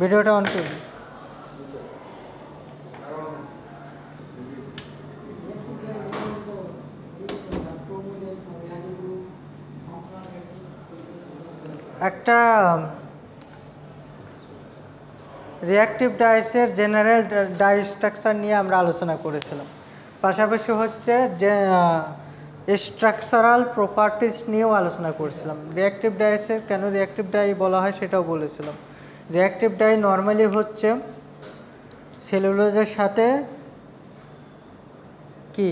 ভিডিওটা অন করুন। একটা রিঅ্যাক্টিভ ডাইসের জেনারেল ডাই স্ট্রাকচার নিয়ে আমরা আলোচনা করেছিলাম, পাশাপাশি হচ্ছে যে স্ট্রাকচারাল প্রপার্টিস নিয়েও আলোচনা করেছিলাম। রিঅ্যাক্টিভ ডাইসের কেন রিঅ্যাক্টিভ ডাই বলা হয় সেটাও বলেছিলাম। রিঅ্যাক্টিভ ডাই নর্মালি হচ্ছে সেলুলোজের সাথে কি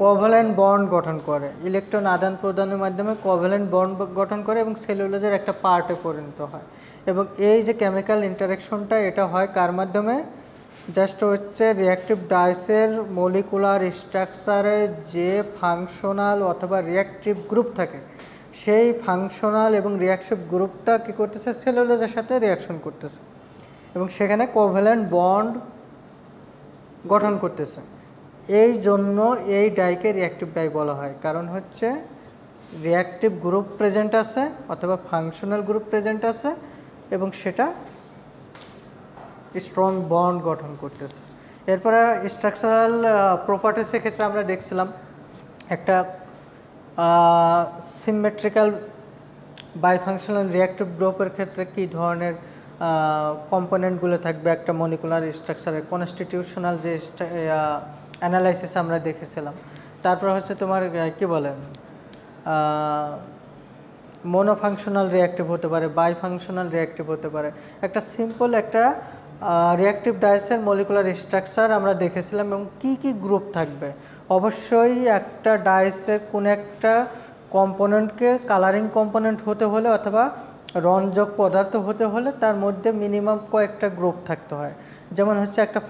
কোভ্যালেন্ট বন্ড গঠন করে, ইলেকট্রন আদান প্রদানের মাধ্যমে কোভ্যালেন্ট বন্ড গঠন করে এবং সেলুলোজের একটা পার্টে পরিণত হয়। এবং এই যে কেমিক্যাল ইন্টারাকশনটা এটা হয় কার মাধ্যমে, জাস্ট হচ্ছে রিঅ্যাক্টিভ ডাইসের মলিকুলার স্ট্রাকচারে যে ফাংশনাল অথবা রিঅ্যাক্টিভ গ্রুপ থাকে সেই ফাংশনাল এবং রিঅ্যাকটিভ গ্রুপটা কী করতেছে, সেলুলোজের সাথে রিঅ্যাকশন করতেছে এবং সেখানে কোভ্যালেন্ট বন্ড গঠন করতেছে। এই জন্য এই ডাইকে রিঅ্যাক্টিভ ডাই বলা হয়, কারণ হচ্ছে রিঅ্যাক্টিভ গ্রুপ প্রেজেন্ট আছে অথবা ফাংশনাল গ্রুপ প্রেজেন্ট আছে এবং সেটা স্ট্রং বন্ড গঠন করতেছে। এরপরে স্ট্রাকচারাল প্রপার্টিসের ক্ষেত্রে আমরা দেখছিলাম একটা সিমেট্রিক্যাল বাইফাংশনাল রিঅ্যাক্টিভ গ্রুপের ক্ষেত্রে কী ধরনের কম্পোনেন্টগুলো থাকবে, একটা মলিকুলার স্ট্রাকচারের কনস্টিটিউশনাল যে অ্যানালাইসিস আমরা দেখেছিলাম। তারপর হচ্ছে তোমার কি বলে মোনোফাংশনাল রিঅ্যাক্টিভ হতে পারে, বাইফাংশনাল রিঅ্যাক্টিভ হতে পারে। একটা সিম্পল একটা রিঅ্যাক্টিভ ডাইসের মলিকুলার স্ট্রাকচার আমরা দেখেছিলাম এবং কি কি গ্রুপ থাকবে। অবশ্যই একটা ডাইসের কোন একটা কম্পোনেন্টকে কালারিং কম্পোনেন্ট হতে হলে অথবা রঞ্জক পদার্থ হতে হলে তার মধ্যে মিনিমাম কয়েকটা গ্রুপ থাকতে হয়। যেমন হচ্ছে একটা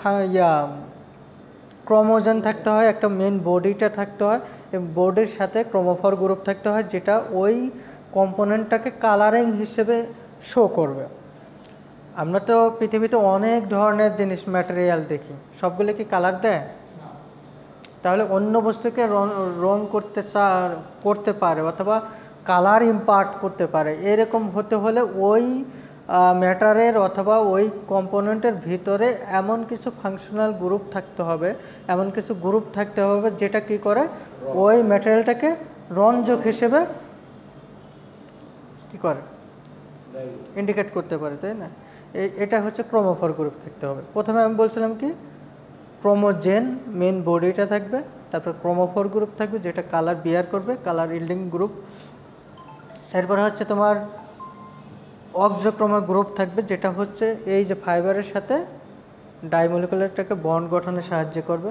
ক্রোমোজেন থাকতে হয়, একটা মেন বডিটা থাকতে হয় এবং বডির সাথে ক্রোমোফোর গ্রুপ থাকতে হয় যেটা ওই কম্পোনেন্টটাকে কালারিং হিসেবে শো করবে। আমরা তো পৃথিবীতে অনেক ধরনের জিনিস ম্যাটেরিয়াল দেখি, সবগুলো কি কালার দেয়? তাহলে অন্য বস্তুকে রং করতে পারে অথবা কালার ইম্পার্ট করতে পারে। এরকম হতে হলে ওই ম্যাটারের অথবা ওই কম্পোনেন্টের ভিতরে এমন কিছু ফাংশনাল গ্রুপ থাকতে হবে, এমন কিছু গ্রুপ থাকতে হবে যেটা কি করে ওই ম্যাটেরিয়ালটাকে রঞ্জক হিসেবে কি করে ইন্ডিকেট করতে পারে, তাই না? এটা হচ্ছে ক্রোমোফোর গ্রুপ থাকতে হবে। প্রথমে আমি বলছিলাম কি ক্রোমোজেন মেন বডিটা থাকবে, তারপর ক্রোমোফোর গ্রুপ থাকবে যেটা কালার বিয়ার করবে, কালার ইল্ডিং গ্রুপ। এরপরে হচ্ছে তোমার অক্সোক্রোমা গ্রুপ থাকবে যেটা হচ্ছে এই যে ফাইবারের সাথে ডাইমলিকুলারটাকে বন্ড গঠনে সাহায্য করবে।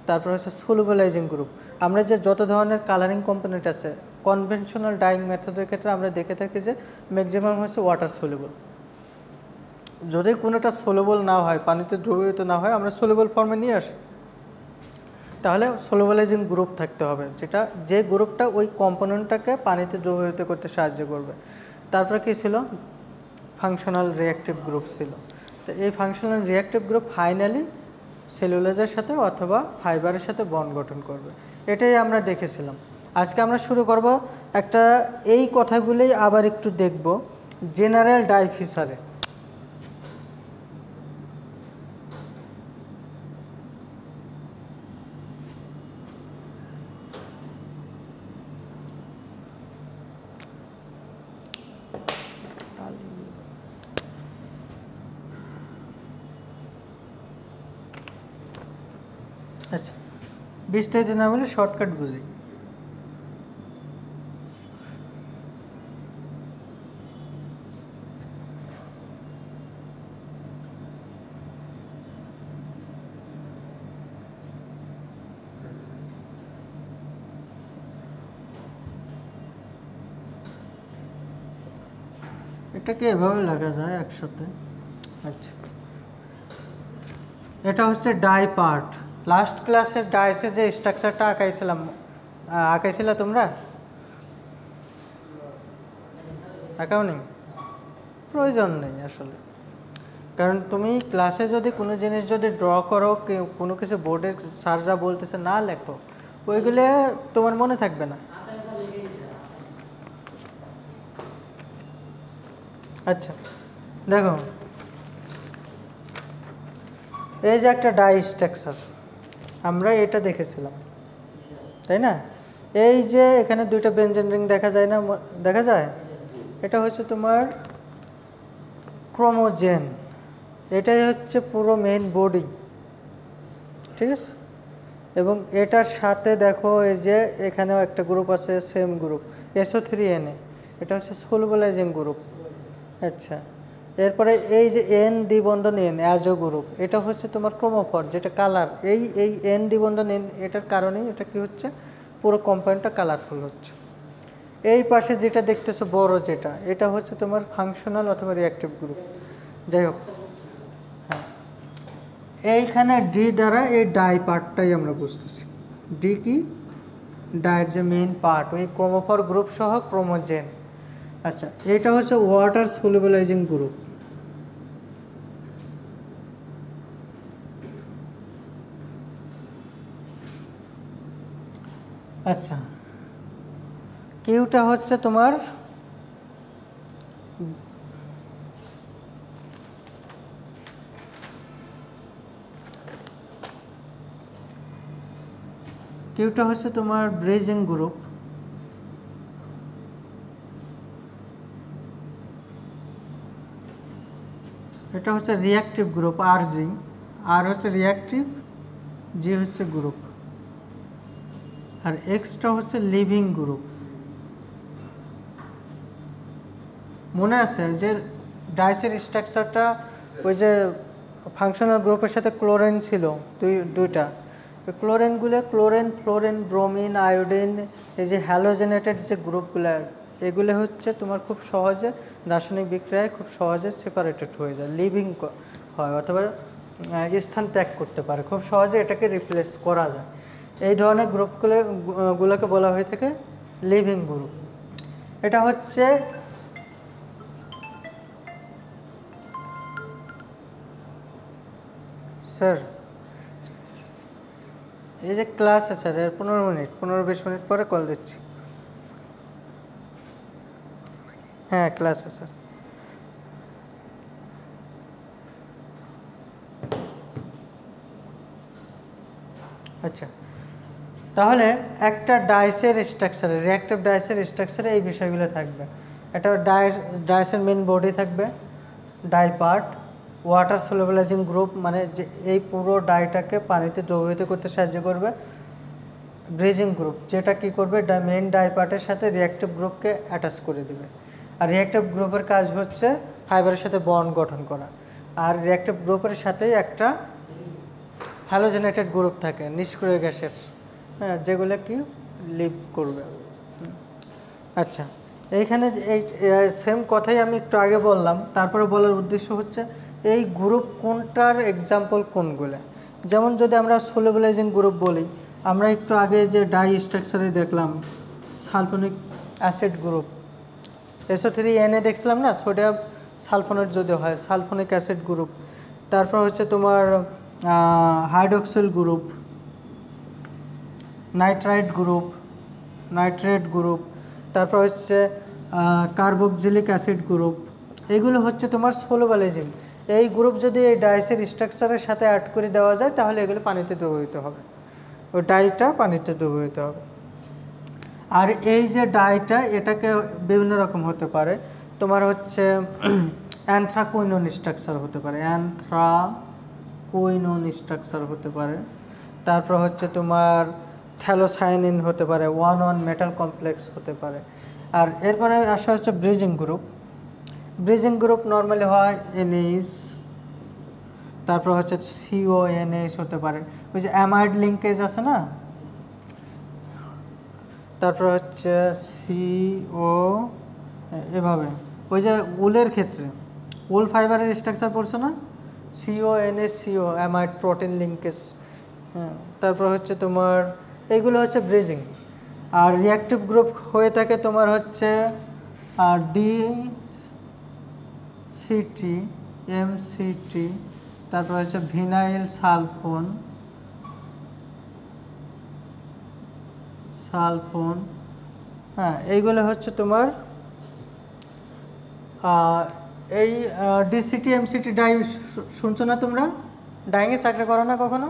তারপর হচ্ছে সলুবলাইজিং গ্রুপ। আমরা যে যত ধরনের কালারিং কম্পোনেন্ট আছে কনভেনশনাল ডাইং মেথডের ক্ষেত্রে আমরা দেখে থাকি যে ম্যাক্সিমাম হচ্ছে ওয়াটার সলুবল। যদি কোনোটা সলুবল না হয়, পানিতে দ্রবীভূত না হয়, আমরা সলুবল ফর্মে নিয়ে আসি, তাহলে সলুবলাইজিং গ্রুপ থাকতে হবে যেটা যে গ্রুপটা ওই কম্পোনেন্টটাকে পানিতে দ্রবীভূত করতে সাহায্য করবে। তারপরে কী ছিল, ফাংশনাল রিঅ্যাক্টিভ গ্রুপ ছিল। তো এই ফাংশনাল রিঅ্যাক্টিভ গ্রুপ ফাইনালি সেলুলোজের সাথে অথবা ফাইবারের সাথে বন্ড গঠন করবে। এটাই আমরা দেখেছিলাম। আজকে আমরা শুরু করব একটা এই কথাগুলোই আবার একটু দেখব জেনারেল ডাই ফিচারে। আচ্ছা, বিস্তারিত না বলে শর্টকাট বুঝি। এটাকে এভাবে লেখা যায় একসাথে। আচ্ছা, এটা হচ্ছে ডাই পার্ট। লাস্ট ক্লাসে ডাইসের যে স্ট্রাকচারটা আঁকাইছিল তোমরা? আঁকাও নেই, প্রয়োজন নেই আসলে। কারণ তুমি ক্লাসে যদি কোনো জিনিস যদি ড্র করো, কোনো কিছু বোর্ডের স্যার যা বলতেছে না লেখো, ওইগুলো তোমার মনে থাকবে না। আচ্ছা দেখো, এই যে একটা ডাই স্ট্রাকচার আমরা এটা দেখেছিলাম, তাই না? এই যে এখানে দুইটা বেনজেন রিং দেখা যায় না, দেখা যায়? এটা হচ্ছে তোমার ক্রোমোজেন, এটাই হচ্ছে পুরো মেইন বডি, ঠিক আছে? এবং এটার সাথে দেখো এই যে এখানেও একটা গ্রুপ আছে, সেম গ্রুপ SO3Na, এটা হচ্ছে সলুবলাইজিং গ্রুপ। আচ্ছা, এরপরে এই যে N দ্বিবন্ধন N অ্যাজো গ্রুপ, এটা হচ্ছে তোমার ক্রোমোফর, যেটা কালার। এই N দ্বিবন্ধন N এটার কারণেই এটা কি হচ্ছে, পুরো কম্পাউন্ডটা কালারফুল হচ্ছে। এই পাশে যেটা দেখতেছো বড় যেটা, এটা হচ্ছে তোমার ফাংশনাল অথবা রিঅ্যাক্টিভ গ্রুপ। যাই হোক, হ্যাঁ, এইখানে ডি দ্বারা এই ডাই পার্টটাই আমরা বুঝতেছি। ডি কি? ডায়ের যে মেইন পার্ট, ওই ক্রোমোফর গ্রুপ সহ ক্রোমোজেন। আচ্ছা, এটা হচ্ছে ওয়াটার সলুবলাইজিং গ্রুপ। আচ্ছা, কিউটা হচ্ছে তোমার ব্রিজিং গ্রুপ। এটা হচ্ছে রিঅ্যাক্টিভ গ্রুপ RG, আর হচ্ছে রিঅ্যাক্টিভ, জি হচ্ছে গ্রুপ, আর এক্সটা হচ্ছে লিভিং গ্রুপ। মনে আছে যে ডাইসের স্ট্রাকচারটা ওই যে ফাংশনাল গ্রুপের সাথে ক্লোরিন ছিল দুইটা, ক্লোরিনগুলো ক্লোরিন, ফ্লোরিন, ব্রোমিন, আয়োডিন, এই যে হ্যালোজেনেটেড যে গ্রুপগুলো, এগুলো হচ্ছে তোমার খুব সহজে রাসায়নিক বিক্রিয়ায় খুব সহজে সেপারেটেড হয়ে যায়, লিভিং হয় অথবা স্থান ত্যাগ করতে পারে, খুব সহজে এটাকে রিপ্লেস করা যায়। এই ধরনের গ্রুপগুলোকে বলা হয়ে থাকে লিভিং গ্রুপ। এটা হচ্ছে স্যার এই যে ক্লাস আছে স্যার, এর 15-20 মিনিট পরে কল দিচ্ছি। হ্যাঁ, ক্লাস আছে স্যার। আচ্ছা, তাহলে একটা ডাইসের স্ট্রাকচারে, রিঅ্যাক্টিভ ডাইসের স্ট্রাকচারে এই বিষয়গুলো থাকবে। এটা ডাইসের মেন বডি থাকবে, ডাই পার্ট, ওয়াটার সলুবলাইজিং গ্রুপ, মানে যে এই পুরো ডাইটাকে পানিতে দ্রবীভূত করতে সাহায্য করবে, ব্রিজিং গ্রুপ, যেটা কি করবে, মেইন ডাই পার্টের সাথে রিঅ্যাক্টিভ গ্রুপকে অ্যাটাচ করে দেবে। আর রিঅ্যাক্টিভ গ্রুপের কাজ হচ্ছে ফাইবারের সাথে বন্ড গঠন করা। আর রিঅ্যাক্টিভ গ্রুপের সাথেই একটা হ্যালোজেনেটেড গ্রুপ থাকে নিষ্ক্রিয় গ্যাসের, হ্যাঁ, যেগুলো কি লিভ করবে। আচ্ছা, এইখানে এই সেম কথাই আমি একটু আগে বললাম, তারপরে বলার উদ্দেশ্য হচ্ছে এই গ্রুপ কোনটার এক্সাম্পল কোনগুলো। যেমন যদি আমরা সলুবলাইজিং গ্রুপ বলি, আমরা একটু আগে যে ডাই স্ট্রাকচারে দেখলাম সালফোনিক অ্যাসিড গ্রুপ, SO3Na দেখছিলাম না, সোডিয়াম সালফোনেট যদি হয় সালফোনিক অ্যাসিড গ্রুপ। তারপর হচ্ছে তোমার হাইড্রক্সিল গ্রুপ, নাইট্রেট গ্রুপ, তারপর হচ্ছে কার্বক্সিলিক অ্যাসিড গ্রুপ। এগুলো হচ্ছে তোমার সলুবলাইজিং। এই গ্রুপ যদি এই ডাইসের স্ট্রাকচারের সাথে অ্যাড করে দেওয়া যায়, তাহলে এগুলো পানিতে দ্রবীভূত হবে, ওই ডাইটা পানিতে দ্রবীভূত হবে। আর এই যে ডাইটা, এটাকে বিভিন্ন রকম হতে পারে। তোমার হচ্ছে অ্যানথ্রাকুইনোন স্ট্রাকচার হতে পারে, তারপর হচ্ছে তোমার থ্যালোসায়ানিন হতে পারে, 1,1 মেটাল কমপ্লেক্স হতে পারে। আর এরপরে আসা হচ্ছে ব্রিজিং গ্রুপ নর্মালি হয় NH, তারপর হচ্ছে CONH হতে পারে, ওই যে অ্যামাইড লিঙ্কেজ আছে না, তারপর হচ্ছে CO, এভাবে ওই যে উলের ক্ষেত্রে উল ফাইবারের স্ট্রাকচার পড়ছে না, CONH অ্যামাইড প্রোটিন লিঙ্কেজ। হ্যাঁ, তারপর হচ্ছে তোমার এইগুলো হচ্ছে ব্রিজিং। আর রিঅ্যাক্টিভ গ্রুপ হয়ে থাকে তোমার হচ্ছে DCT, MCT, তারপর হচ্ছে ভিনাইল সালফোন, হ্যাঁ, এইগুলো হচ্ছে তোমার এই DCT MCT ডাই শুনছো না তোমরা? ডাইংয়ে চাকরি করো না কখনো?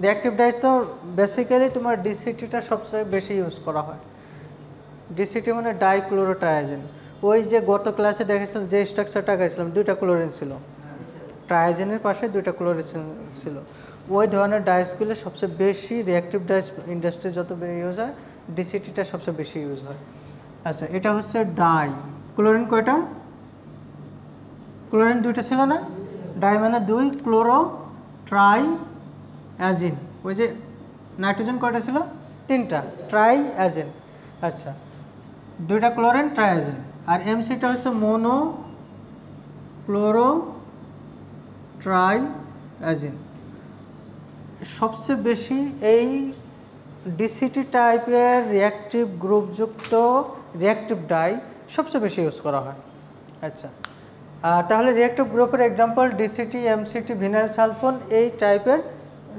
রিঅ্যাক্টিভ ডাইস তো বেসিক্যালি তোমার ডিসিটিটা সবচেয়ে বেশি ইউজ করা হয়। ডিসিটি মানে ডাইক্লোরোট্রায়াজিন। ওই যে গত ক্লাসে দেখেছিলাম যে স্ট্রাকচারটা গেছিলাম, 2টা ক্লোরিন ছিল, ট্রায়াজিনের পাশে 2টা ক্লোরিন ছিল। ওই ধরনের ডাইসগুলো সবচেয়ে বেশি রিঅ্যাক্টিভ ডাইস ইন্ডাস্ট্রি যত ইউজ হয়, ডিসিটিটা সবচেয়ে বেশি ইউজ হয়। আচ্ছা, এটা হচ্ছে ডাই। ক্লোরিন কয়টা? ক্লোরিন 2টা ছিল না? ডাই মানে 2, ক্লোরো ট্রাই অ্যাজিন। ওই যে নাইট্রোজেন কয়টা ছিল? 3টা, ট্রাই অ্যাজিন। আচ্ছা, 2টা ক্লোরিন ট্রাইঅ্যাজিন। আর এমসিটা হচ্ছে মোনো ক্লোরো ট্রাই অ্যাজিন। সবচেয়ে বেশি এই ডিসিটি টাইপের রিঅ্যাক্টিভ গ্রুপযুক্ত রিঅ্যাক্টিভ ডাই সবচেয়ে বেশি ইউজ করা হয়। আচ্ছা, তাহলে রিঅ্যাক্টিভ গ্রুপের এক্সাম্পল ডিসিটি, এমসিটি, ভিনাইল সালফোন এই টাইপের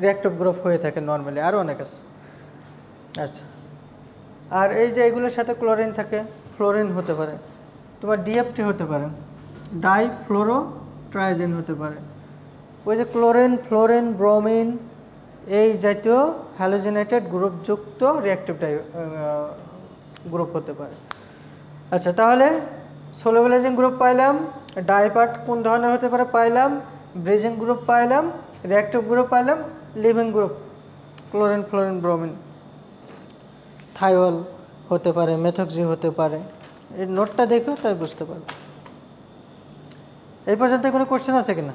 রিঅ্যাক্টিভ গ্রুপ হয়ে থাকে নর্মালি, আরও অনেক আছে। আচ্ছা, আর এই যে এগুলোর সাথে ক্লোরিন থাকে, ফ্লোরিন হতে পারে, তোমার ডিএফটি হতে পারে, ডাই ফ্লোরো ট্রাইজিন হতে পারে। ওই যে ক্লোরিন, ফ্লোরিন, ব্রোমিন এই জাতীয় হ্যালোজেনেটেড গ্রুপযুক্ত রিঅ্যাক্টিভ ডাই গ্রুপ হতে পারে। আচ্ছা, তাহলে সোলোবিলাইজিং গ্রুপ পাইলাম, ডাই পার্ট কোন ধরনের হতে পারে পাইলাম, ব্রিজিং গ্রুপ পাইলাম, রিঅ্যাক্টিভ গ্রুপ পাইলাম, leaving group chlorine, fluorine, bromine, thiol হতে পারে, মেথক্সি হতে পারে। এই নোটটা দেখো তাই বুঝতে পারবে। এই পর্যন্ত কোনো কোশ্চেন আছে কিনা?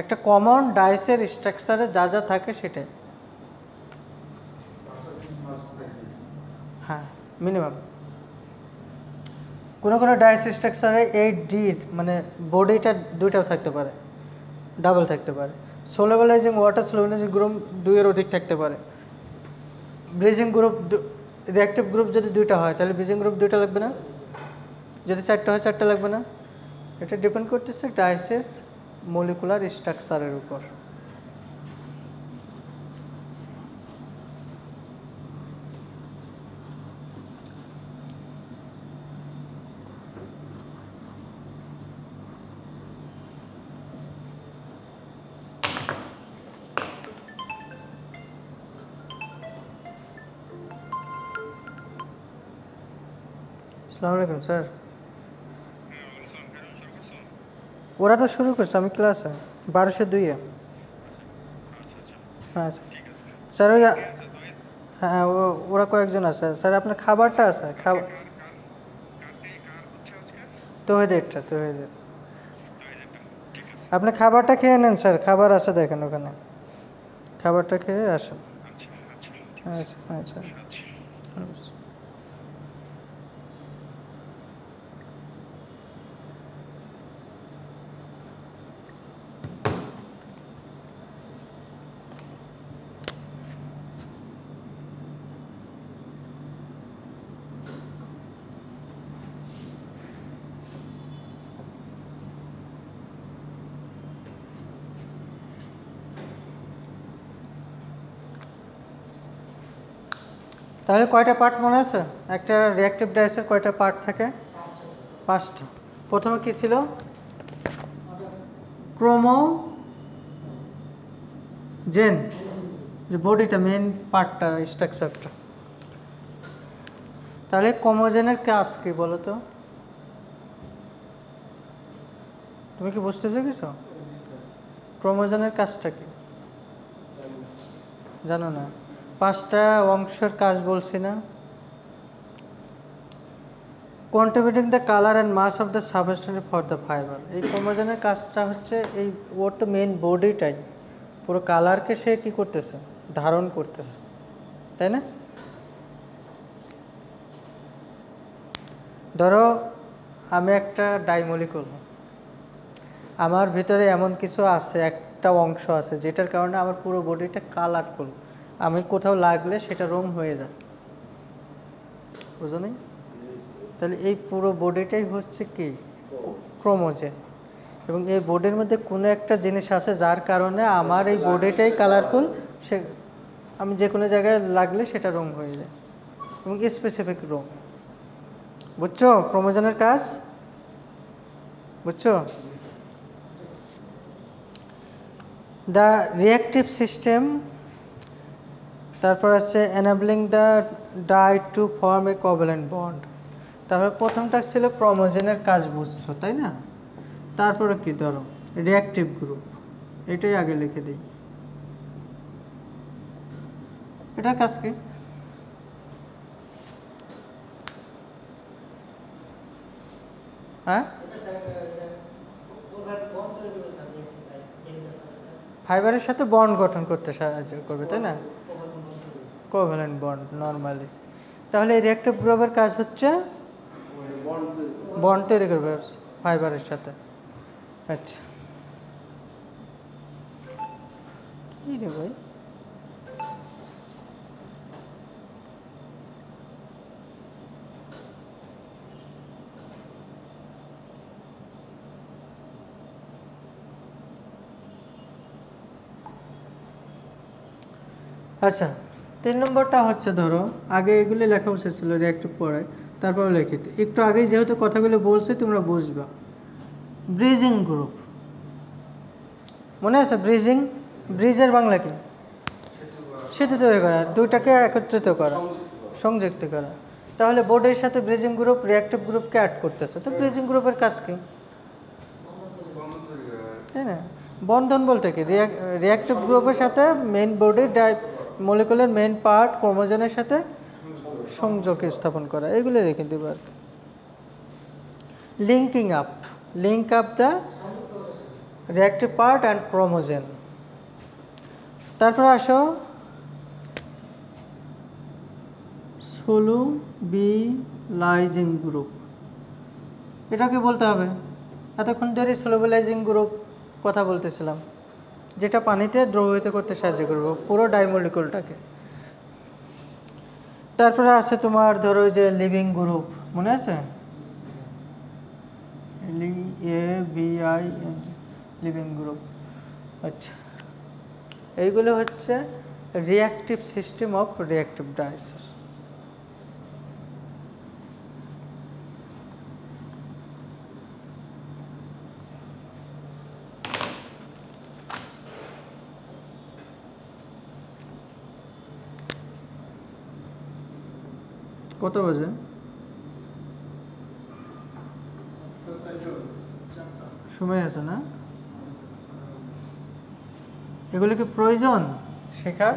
একটা কমন ডাইসের স্ট্রাকচারে যা যা থাকে সেটাই, হ্যাঁ মিনিমাম। কোনো কোনো ডাইস স্ট্রাকচারে এই ডি মানে বডিটা 2টাও থাকতে পারে, ডাবল থাকতে পারে। সোলোবিলাইজিং ওয়াটার সোলোবিলাইজিং গ্রুপ 2-এর অধিক থাকতে পারে। ব্রিজিং গ্রুপ, রিঅ্যাক্টিভ গ্রুপ যদি 2টা হয় তাহলে ব্রিজিং গ্রুপ 2টা লাগবে না? যদি 4টা হয় 4টা লাগবে না? এটা ডিপেন্ড করতেছে ডাইসের মলিকুলার স্ট্রাকচারের উপর। আসসালামু আলাইকুম স্যার। ওরা তো শুরু করছে, আমি ক্লাসে 1202-এ। হ্যাঁ স্যার, ওই হ্যাঁ ওরা কয়েকজন আছে স্যার। আপনার খাবারটা আছে, খাবার তোহেদেরটা, তোহেদের। আপনি খাবারটা খেয়ে নেন স্যার, খাবার আছে দেখেন ওখানে, খাবারটা খেয়ে আসেন। আচ্ছা আচ্ছা আচ্ছা। তাহলে কয়টা পার্ট মনে আছে? একটা রিঅ্যাক্টিভ ডাইসের কয়টা পার্ট থাকে? 5টা। প্রথমে কি ছিল? ক্রোমোজেন, যে বডিটা মেন পার্টটা, স্ট্রাকচারটা। তাহলে ক্রোমোজেনের কাজ কি বলো তো? তুমি কি বুঝতেছো কিছু? ক্রোমোজেনের কাজটা কি জানো না? 5টা অংশের কাজ বলছি না? Contributing the colour and mass of the substance for the fibre. এই ক্রোমোজেনের কাজটা হচ্ছে এই ওর তো মেন বডিটাই, পুরো কালারকে সে কী করতেছে? ধারণ করতেছে, তাই না? ধরো আমি একটা ডাইমলিকুল, আমার ভিতরে এমন কিছু আছে, একটা অংশ আছে যেটার কারণে আমার পুরো বডিটা কালারফুল, আমি কোথাও লাগলে সেটা রং হয়ে যায়, বুঝো নি? তাহলে এই পুরো বডিটাই হচ্ছে কি? ক্রোমোজেন। এবং এই বডির মধ্যে কোনো একটা জিনিস আছে যার কারণে আমার এই বডিটাই কালারফুল, সে আমি যে কোনো জায়গায় লাগলে সেটা রং হয়ে যায়, এবং স্পেসিফিক রং। বুঝছো ক্রোমোজেনের কাজ? বুঝছো? দ্য রিঅ্যাক্টিভ সিস্টেম, তারপর আছে enabling the dye to form a covalent bond. তারপর প্রথমটা ছিল ক্রোমোজেনের কাজ বুঝছো তাই না, তারপরে কি ধরো রিঅ্যাক্টিভ গ্রুপ, এটাই আগে লিখে দিই। এটার কাজ কি? হ্যাঁ, ফাইবারের সাথে বন্ড গঠন করতে সাহায্য করবে তাই না, কোভ্যালেন্ট বন্ড নরমালি। তাহলে এই রিঅ্যাক্টিভ গ্রুপের কাজ হচ্ছে বন্ড তৈরি করবে ফাইবারের সাথে। আচ্ছা কি রে ভাই, আচ্ছা 3 নম্বরটা হচ্ছে ধরো আগে এগুলি লেখা উচিত ছিল রিঅ্যাক্টিভ পরে, তারপরে লিখিত। একটু আগেই যেহেতু কথাগুলো বলছি তোমরা বুঝবা। ব্রিজিং গ্রুপ মনে আছে? ব্রিজিং, ব্রিজের বাংলা কি? সেতু তৈরি করা, দুইটাকে একত্রিত করা, সংযুক্ত করা। তাহলে বোর্ডের সাথে ব্রিজিং গ্রুপ রিঅ্যাক্টিভ গ্রুপকে অ্যাড করতেছে, তো ব্রিজিং গ্রুপের কাজ কি তাই না? বন্ধন বলতে কি, রিঅ্যাক্টিভ গ্রুপের সাথে মেইন বোর্ডের মলিকুলার মেইন পার্ট ক্রোমোজোমের সাথে সংযোগ স্থাপন করা, এগুলো রেখে দেবো আর কি। Linking up, link up the reactive part and chromosome. তারপর আসো সলুবিলাইজিং গ্রুপ, এটাকে বলতে হবে। এতক্ষণ ধরে সলুবিলাইজিং গ্রুপ কথা বলতেছিলাম, যেটা পানিতে দ্রবীভূত করতে সাহায্য করবে পুরো ডাইমলিকুলটাকে। তারপরে আছে তোমার ধরো যে লিভিং গ্রুপ, মনে আছে? LAVING, living group. আচ্ছা এইগুলো হচ্ছে রিঅ্যাক্টিভ সিস্টেম অফ রিঅ্যাক্টিভ ডাইসেস। কত বাজে? সময় আছে না? এগুলো কি প্রয়োজন শেখার?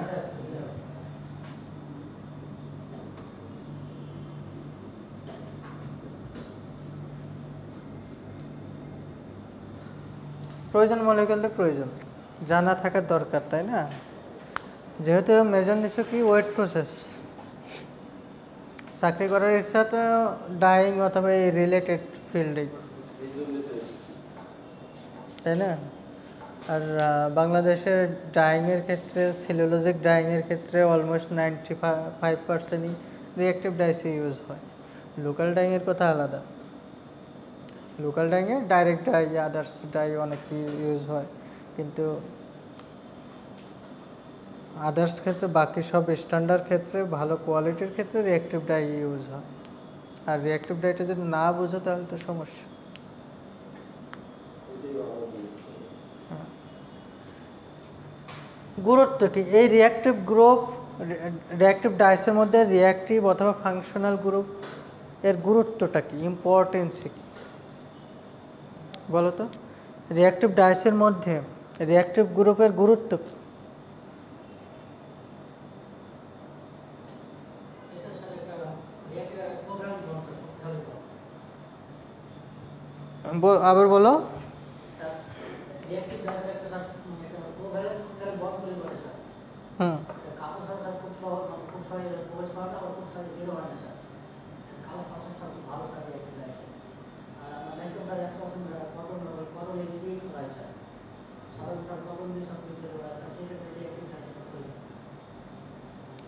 প্রয়োজন মনে করলে প্রয়োজন, জানা থাকার দরকার তাই না? যেহেতু মেজর নিছো কি ওয়েট প্রসেস, চাকরি করার ইচ্ছা তো ডাইং অথবা এই রিলেটেড ফিল্ডে তাই না? আর বাংলাদেশের ডাইংয়ের ক্ষেত্রে, সেলুলোজিক ডাইংয়ের ক্ষেত্রে অলমোস্ট 95%ই রিঅ্যাক্টিভ ডাইসে ইউজ হয়। লোকাল ডাইংয়ের কথা আলাদা, local ডাইংয়ে direct die, others die অনেক ইউজ হয়, কিন্তু আদার্স ক্ষেত্রে বাকি সব স্ট্যান্ডার্ড ক্ষেত্রে ভালো কোয়ালিটির ক্ষেত্রে রিঅ্যাক্টিভ ডাই ইউজ হয়। আর রিঅ্যাক্টিভ ডাইটা যদি না বুঝো তাহলে তো সমস্যা। গুরুত্ব কি এই রিঅ্যাক্টিভ গ্রুপ, রিঅ্যাক্টিভ ডাইসের মধ্যে রিঅ্যাক্টিভ অথবা ফাংশনাল গ্রুপ এর গুরুত্বটা কি, ইম্পর্টেন্স কি বলো তো? রিঅ্যাক্টিভ ডাইসের মধ্যে রিঅ্যাক্টিভ গ্রুপের গুরুত্ব কি? আবার বলো। হুম,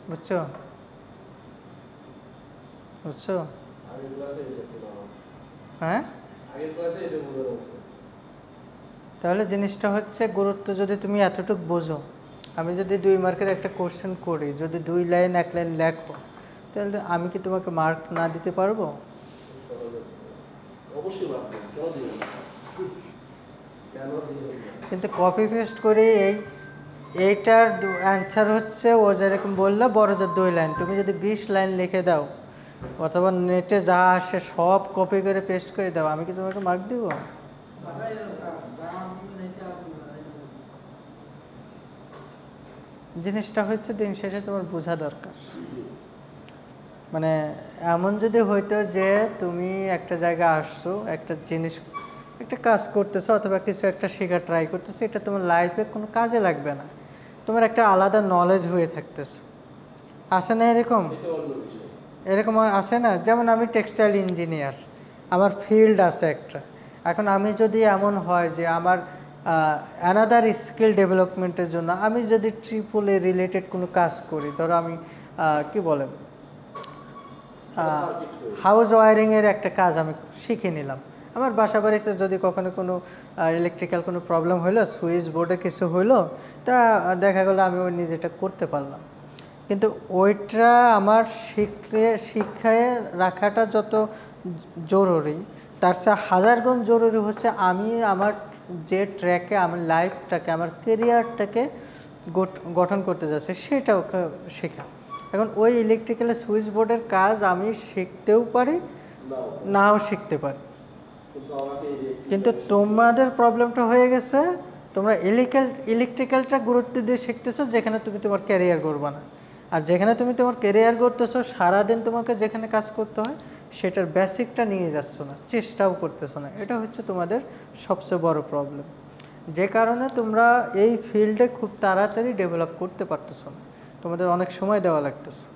বুঝছো বুঝছো? হ্যাঁ, তাহলে জিনিসটা হচ্ছে গুরুত্ব যদি তুমি এতটুকু বোঝো, আমি যদি 2 মার্কের একটা কোশ্চেন করি, যদি 2 লাইন 1 লাইন লেখো, তাহলে আমি কি তোমাকে মার্ক না দিতে পারবো? কিন্তু কপি পেস্ট করে এইটার অ্যান্সার হচ্ছে ও যেরকম বললো বড় জোর 2 লাইন। তুমি যদি 20 লাইন লিখে দাও অথবা নেটে যা আসে সব কপি করে পেস্ট করে দাও, আমি কি তোমাকে মার্ক দিব? জিনিসটা হচ্ছে দিন শেষে তোমার বোঝা দরকার। মানে এমন যদি হইতো যে তুমি একটা জায়গায় আসছো, একটা জিনিস একটা কাজ করতেছো অথবা কিছু একটা শেখা ট্রাই করতেছো, এটা তোমার লাইফে কোনো কাজে লাগবে না, তোমার একটা আলাদা নলেজ হয়ে থাকতেছে। আসে না এরকম? এরকম আসে না? যেমন আমি টেক্সটাইল ইঞ্জিনিয়ার, আমার ফিল্ড আছে একটা। এখন আমি যদি এমন হয় যে আমার অ্যানাদার স্কিল ডেভেলপমেন্টের জন্য আমি যদি ট্রিপল এ রিলেটেড কোনো কাজ করি, ধরো আমি কি বলে হাউস ওয়ারিংয়ের একটা কাজ আমি শিখে নিলাম, আমার বাসা বাড়িতে যদি কখনো কোনো ইলেকট্রিক্যাল কোনো প্রবলেম হলো, সুইচ বোর্ডে কিছু হলো, তা দেখা গেলো আমি ওই নিজেটা করতে পারলাম। কিন্তু ওইটা আমার শিক্ষায় রাখাটা যত জরুরি, তার চেয়ে 1000 গুণ জরুরি হচ্ছে আমি আমার যে ট্র্যাকে আমার লাইফটাকে, আমার কেরিয়ারটাকে গঠন করতে যাচ্ছে সেটাও শেখা। এখন ওই ইলেকট্রিক্যাল সুইচ বোর্ডের কাজ আমি শিখতেও পারি, নাও শিখতে পারি। কিন্তু তোমাদের প্রবলেমটা হয়ে গেছে, তোমরা ইলেকট্রিক্যালটা গুরুত্ব দিয়ে শিখতেছো যেখানে তুমি তোমার ক্যারিয়ার করবে না, আর যেখানে তুমি তোমার ক্যারিয়ার করতেছো সারাদিন তোমাকে যেখানে কাজ করতে হয় সেটার বেসিকটা নিয়ে যাচ্ছ না, চেষ্টাও করতেছো না। এটা হচ্ছে তোমাদের সবচেয়ে বড় প্রবলেম, যে কারণে তোমরা এই ফিল্ডে খুব তাড়াতাড়ি ডেভেলপ করতে পারতেছো না, তোমাদের অনেক সময় দেওয়া লাগতেছে।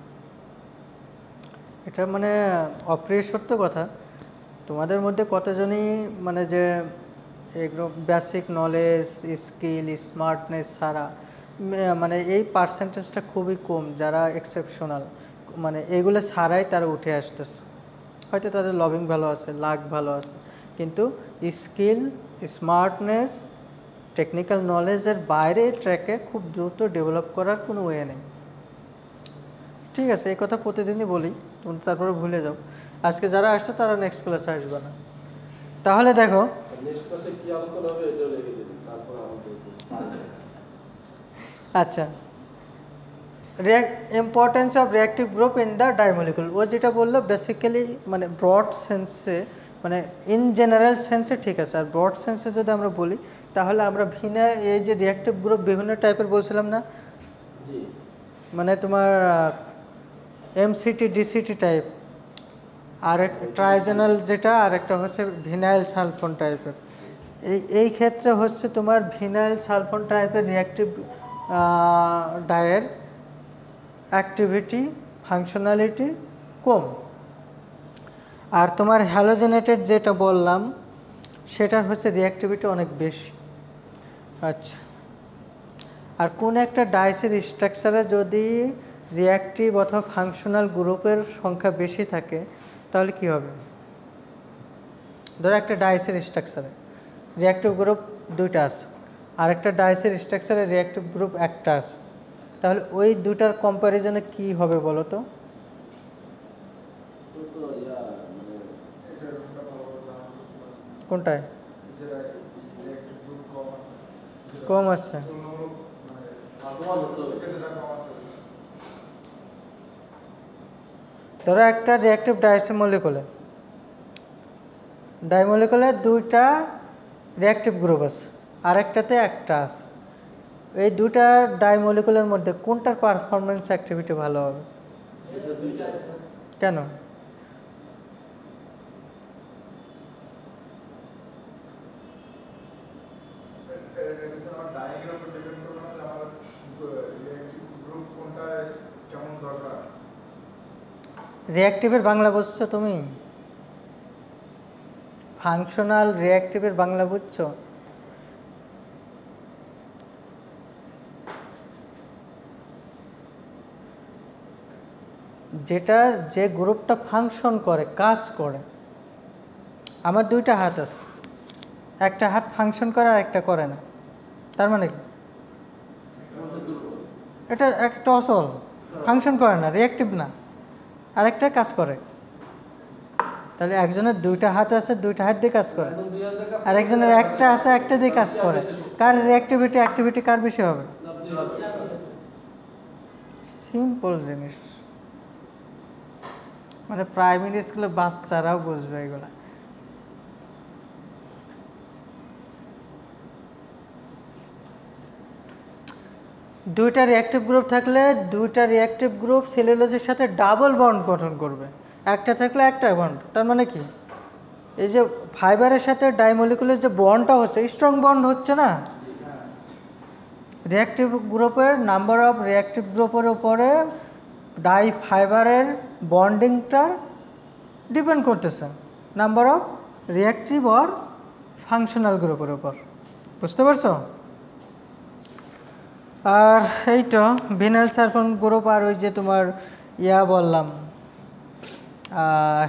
এটা মানে অপ্রিয় সত্য কথা। তোমাদের মধ্যে কতজনই মানে যে এগুলো বেসিক নলেজ, স্কিল, স্মার্টনেস ছাড়া, মানে এই পার্সেন্টেজটা খুবই কম যারা এক্সেপশনাল, মানে এগুলো ছাড়াই তারা উঠে আসতেছে। হয়তো তাদের লবিং ভালো আছে, লাক ভালো আছে, কিন্তু স্কিল, স্মার্টনেস, টেকনিক্যাল নলেজের বাইরে ট্র্যাকে খুব দ্রুত ডেভেলপ করার কোনো ওয়ে নেই। ঠিক আছে, এই কথা প্রতিদিনই বলি, তুমি তারপরে ভুলে যাও। আজকে যারা আসছে তারা নেক্সট ক্লাসে আসবে না। তাহলে দেখো আচ্ছা, importance of reactive group in the dye molecule, ও যেটা বললো বেসিক্যালি মানে ব্রড সেন্সে, মানে ইন জেনারেল সেন্সে ঠিক আছে। আর ব্রড সেন্সে যদি আমরা বলি তাহলে আমরা এই যে রিঅ্যাক্টিভ গ্রুপ বিভিন্ন টাইপের বলছিলাম না, মানে তোমার এমসিটি, ডিসিটি টাইপ, আর ট্রাইজেনাল যেটা, আর একটা হচ্ছে ভিনাইল সালফোন টাইপের। এই ক্ষেত্রে হচ্ছে তোমার ভিনাইল সালফোন টাইপের রিঅ্যাক্টিভ ডায়ের অ্যাক্টিভিটি, ফাংশনালিটি কম। আর তোমার হ্যালোজেনেটেড যেটা বললাম সেটার হচ্ছে রিঅ্যাক্টিভিটি অনেক বেশি। আচ্ছা, আর কোন একটা ডাইসের স্ট্রাকচারে যদি রিঅ্যাক্টিভ অথবা ফাংশনাল গ্রুপের সংখ্যা বেশি থাকে তাহলে কি হবে? ধরো একটা ডাইসের স্ট্রাকচারে রিঅ্যাক্টিভ গ্রুপ 2টা আছে, আর একটা ডাইসের স্ট্রাকচারে রিঅ্যাক্টিভ গ্রুপ 1টা আছে, তাহলে ওই দুটার কম্প্যারিজনে কি হবে বলো তো? কোনটায় কম আছে? ধরো একটা রিঅ্যাক্টিভ ডাইমলিকুলে 2টা রিঅ্যাক্টিভ গ্রুপ আছে, আরেকটাতে 1টা আছে। এই 2টা ডাইমলিকুলের মধ্যে কোনটার পারফরমেন্স অ্যাক্টিভিটি ভালো হবে? কেন? রিঅ্যাক্টিভের বাংলা বুঝছো তুমি? ফাংশনাল রিঅ্যাক্টিভের বাংলা বুঝছো? যেটা যে গ্রুপটা ফাংশন করে, কাজ করে। আমার 2টা হাত আছে, একটা হাত ফাংশন করে আর একটা করে না, তার মানে কি? এটা একটা অচল, ফাংশন করে না, রিঅ্যাক্টিভ না, আরেকটা কাজ করে। তাহলে একজনের দুইটা হাত আছে, দুইটা হাত দিয়ে কাজ করে, আর একজনের একটা আছে, একটা দিয়ে কাজ করে। কার অ্যাক্টিভিটি কার বেশি হবে? সিম্পল জিনিস, মানে প্রাইমারি স্কুলে বাচ্চারাও বুঝবে এগুলা। দুইটা রিঅ্যাক্টিভ গ্রুপ থাকলে দুইটা রিঅ্যাক্টিভ গ্রুপ সেলুলোজের সাথে ডাবল বন্ড গঠন করবে, একটা থাকলে একটা বন্ড। তার মানে কি, এই যে ফাইবারের সাথে ডাইমলিকুলার যে বন্ডটা হচ্ছে, স্ট্রং বন্ড হচ্ছে না, রিঅ্যাক্টিভ গ্রুপের নাম্বার অফ রিঅ্যাক্টিভ গ্রুপের উপরে ডাই ফাইবারের বন্ডিংটার ডিপেন্ড করতেছে number of reactive or functional গ্রুপের উপর। বুঝতে পারছো? আর এইটা ভিনাইল সালফোন গ্রুপ, আর ওই যে তোমার বললাম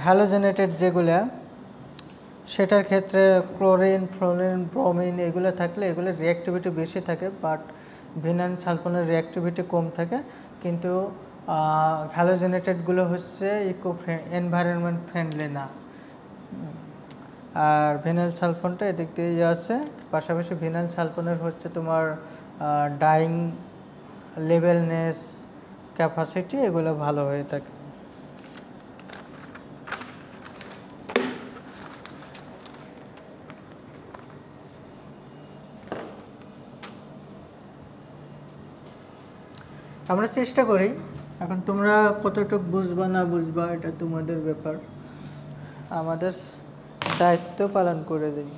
হ্যালোজেনেটেড যেগুলা, সেটার ক্ষেত্রে ক্লোরিন, ফ্লোরিন, ব্রোমিন এগুলো থাকলে এগুলোর রিঅ্যাক্টিভিটি বেশি থাকে, বাট ভিনাইল সালফোনের রিঅ্যাক্টিভিটি কম থাকে। কিন্তু হ্যালোজেনেটেডগুলো হচ্ছে এনভায়রনমেন্ট ফ্রেন্ডলি না। আর ভিনাইল সালফোনটা এদিক দিয়ে আছে। পাশাপাশি ভিনাইল সালফোনের হচ্ছে তোমার ডাইং লেভেলনেস, ক্যাপাসিটি এগুলো ভালো হয়ে থাকে। আমরা চেষ্টা করি, এখন তোমরা কতটুকু বুঝবা না বুঝবা এটা তোমাদের ব্যাপার, আমাদের দায়িত্ব পালন করে যাই।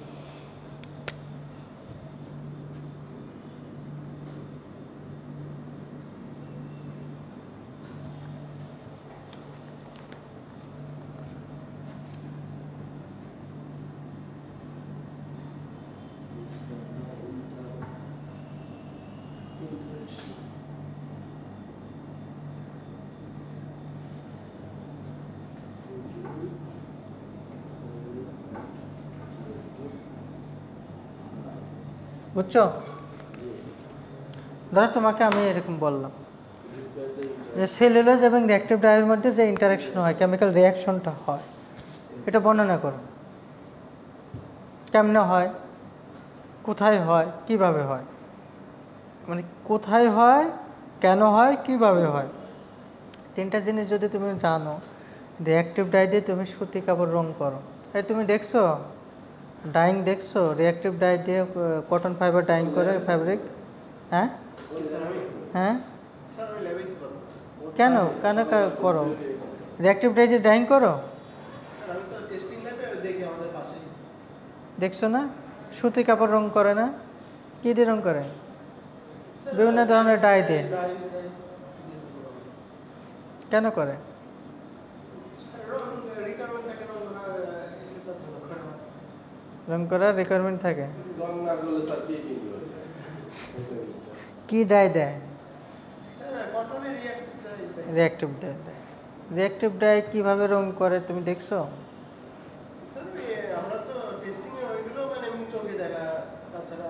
বুঝছো? ধরো তোমাকে আমি এরকম বললাম যে সেলুলোজ এবং রিঅ্যাক্টিভ ডাইয়ের মধ্যে যে ইন্টারাকশন হয়, কেমিক্যাল রিঅ্যাকশনটা হয়, এটা বর্ণনা করো। কেমনে হয়, কোথায় হয়, কিভাবে হয়, মানে কোথায় হয়, কেন হয়, কিভাবে হয়, তিনটা জিনিস যদি তুমি জানো। রিঅ্যাক্টিভ ডাই দিয়ে তুমি সুতি কাপড় রং করো, এই তুমি দেখছো ডাইং দেখছো? রিঅ্যাক্টিভ ডাই দিয়ে কটন ফাইবার ডাইং করে ফ্যাব্রিক। হ্যাঁ হ্যাঁ, কেন কেন করো? রিঅ্যাক্টিভ ডাই দিয়ে ডাইং করো, দেখছো না? সুতি কাপড় রং করে না? কী দিয়ে রং করে? বিভিন্ন ধরনের ডাই দিয়ে। কেন করে? রং করার রিকোয়ারমেন্ট থাকে। কি ডাই দেয়? রিঅ্যাক্টিভ ডাই দেয়। রিঅ্যাক্টিভ ডাই কিভাবে রং করে তুমি দেখছো?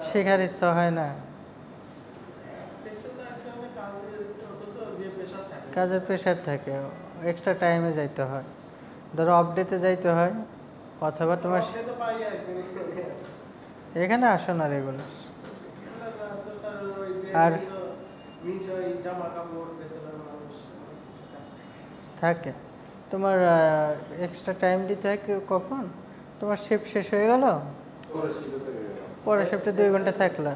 শেখার ইচ্ছা হয় না, কাজের প্রেশার থাকে, এক্সট্রা টাইমে যাইতে হয়, ধরো আপডেটে যাইতে হয়, অথবা তোমার এখানে আসো না রেগুলার। আর থাকে তোমার এক্সট্রা টাইম দিতে হয় কখন? তোমার শিফট শেষ হয়ে গেল, পরের শিফটে 2 ঘন্টা থাকলা,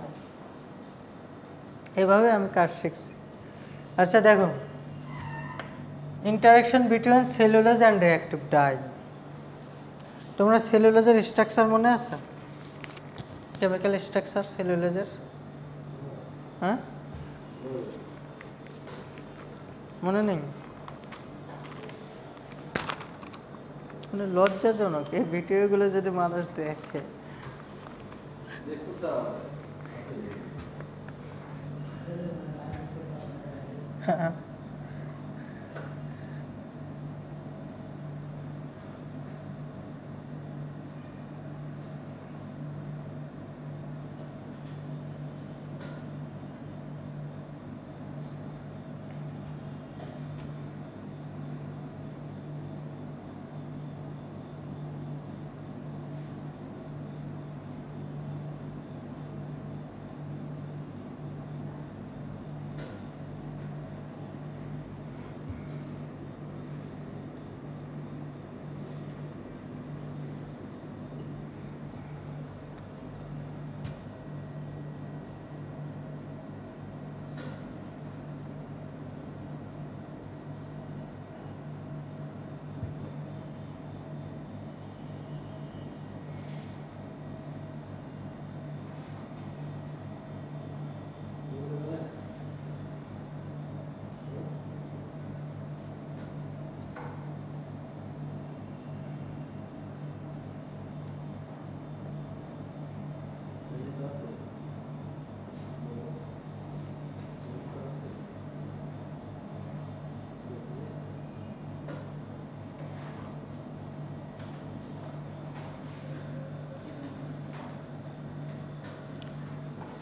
এভাবে আমি কাজ শিখছি। আচ্ছা দেখো, interaction between cellulose and reactive dye. তোমরা সেলুলোজের স্ট্রাকচার মনে আছে? কেমিক্যাল স্ট্রাকচার সেলুলোজের, হ্যাঁ মনে নেই? মানে লজ্জাজনক এই ভিডিওগুলো যদি মানুষ দেখে। হ্যাঁ,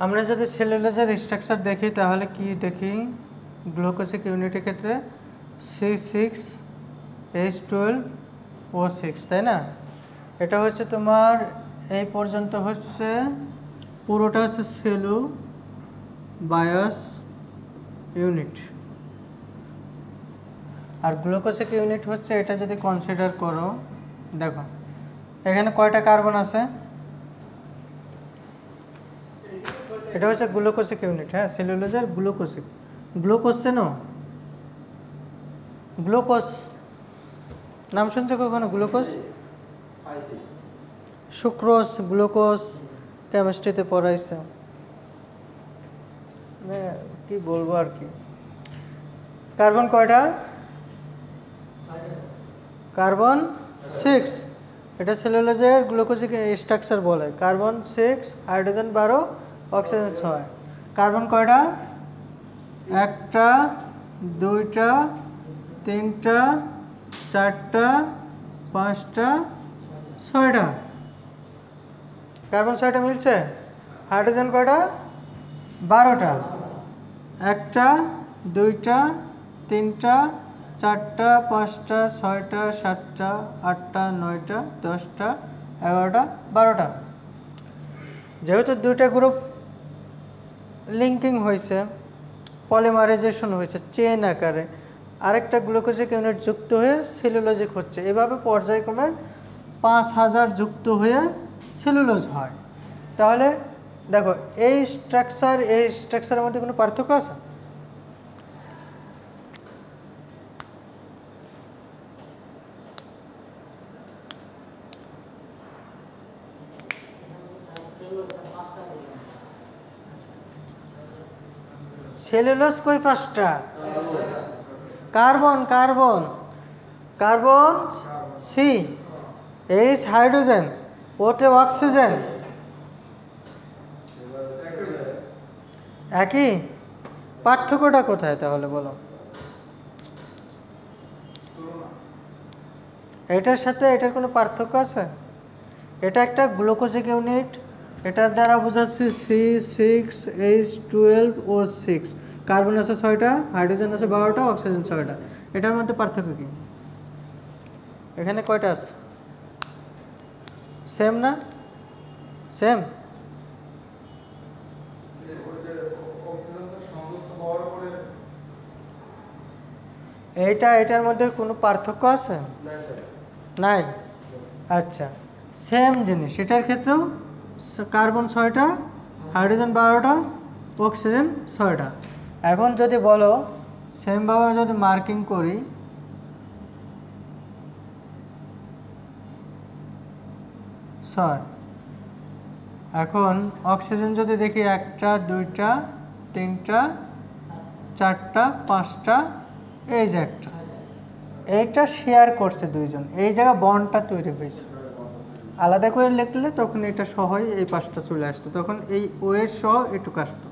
আমরা যদি সেলুলোজের স্ট্রাকচার দেখি তাহলে কি দেখি, গ্লুকোজিক ইউনিটের ক্ষেত্রে C6H12O6, তাই না? এটা হচ্ছে তোমার এই পর্যন্ত হচ্ছে পুরোটা হচ্ছে সেলুলোজ ইউনিট, আর গ্লুকোজিক ইউনিট হচ্ছে এটা। যদি কনসিডার করো, দেখো এখানে কয়টা কার্বন আছে, এটা হচ্ছে গ্লুকোজিক ইউনিট। হ্যাঁ, সেলুলোজের গ্লুকোজিক, গ্লুকোজ চেনো? গ্লুকোজ নাম শুনছো কখনো? গ্লুকোজ, সুক্রোজ, গ্লুকোজ কেমিস্ট্রিতে পড়াইছে, মানে কি বলবো আর কি। কার্বন কয়টা? কার্বন 6, এটা সেলুলোজের গ্লুকোজিক স্ট্রাকচার বলে। Carbon 6, hydrogen 12, oxygen 6। কার্বন কয়টা? একটা, দুইটা, তিনটা, চারটা, পাঁচটা, 6টা। কার্বন 6টা মিলছে। হাইড্রোজেন কয়টা? 12টা। একটা, দুইটা, তিনটা, চারটা, পাঁচটা, 6টা, 7টা, 8টা, 9টা, 10টা, 11টা, 12টা। যেহেতু দুইটা গ্রুপ লিঙ্কিং হয়েছে, পলিমারাইজেশন হয়েছে চেন আকারে, আরেকটা গ্লুকোজিক ইউনিট যুক্ত হয়ে সেলুলোজিক হচ্ছে। এভাবে পর্যায়ক্রমে 5000 যুক্ত হয়ে সেলুলোজ হয়। তাহলে দেখো এই স্ট্রাকচারের মধ্যে কোনো পার্থক্য আছে? সেলুলোজ কই 5টা? Carbon carbon carbon C, H hydrogen, ওতে অক্সিজেন, একই। পার্থক্যটা কোথায় তাহলে বলো? এটার সাথে এটার কোনো পার্থক্য আছে? এটা একটা গ্লুকোজিক ইউনিট, এটার দ্বারা বোঝাচ্ছি C6H12O6। কার্বন আছে 6টা, হাইড্রোজেন আছে 12টা, অক্সিজেন 6টা। এটার মধ্যে পার্থক্য কি? এখানে কয়টা আছে? সেম না? সেম। এটার মধ্যে কোনো পার্থক্য আছে? নাই। আচ্ছা, সেম জিনিস এটার ক্ষেত্রেও। কার্বন 6টা, হাইড্রোজেন 12টা, অক্সিজেন 6টা। এখন যদি বলো সেমভাবে যদি মার্কিং করি, এখন অক্সিজেন যদি দেখি 1টা, 2টা, 3টা, 4টা, 5টা, এই যে একটা, এইটা শেয়ার করছে দুইজন, এই জায়গা বন্ডটা তৈরি হয়েছে। আলাদা করে লিখলে তখন এটা সহই এই 5টা চলে আসতো, তখন এই ওয়ের সহ এটুকু আসতো,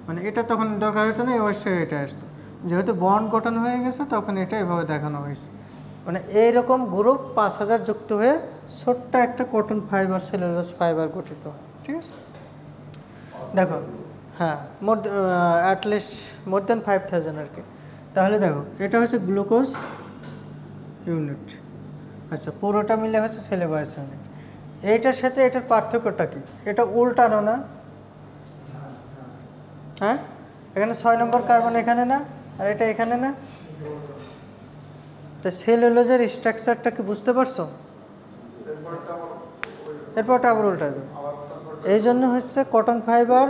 মানে এটা তখন দরকার হতো না, এই ওয়ের সহ এটা আসতো। যেহেতু বন্ড গঠন হয়ে গেছে তখন এটা এভাবে দেখানো হয়েছে। মানে এইরকম গ্রুপ 5000 যুক্ত হয়ে ছোট্ট একটা কটন ফাইবার, সেলুলোজ ফাইবার গঠিত হয়। ঠিক আছে, দেখো। হ্যাঁ, অ্যাটলিস্ট মোর দেন 5000 আর কি। তাহলে দেখো এটা হচ্ছে গ্লুকোজ ইউনিট। আচ্ছা, পুরোটা মিলে হচ্ছে সেলুলোজ ইউনিট। এইটার সাথে এটার পার্থক্যটা কি? এটা উল্টানো না? হ্যাঁ, এখানে 6 নম্বর কার্বন এখানে না, আর এটা এখানে না। তো সেলুলোজের স্ট্রাকচারটা কি বুঝতে পারছো? এরপরটা আবার উল্টা যাবে। এই জন্য হচ্ছে কটন ফাইবার,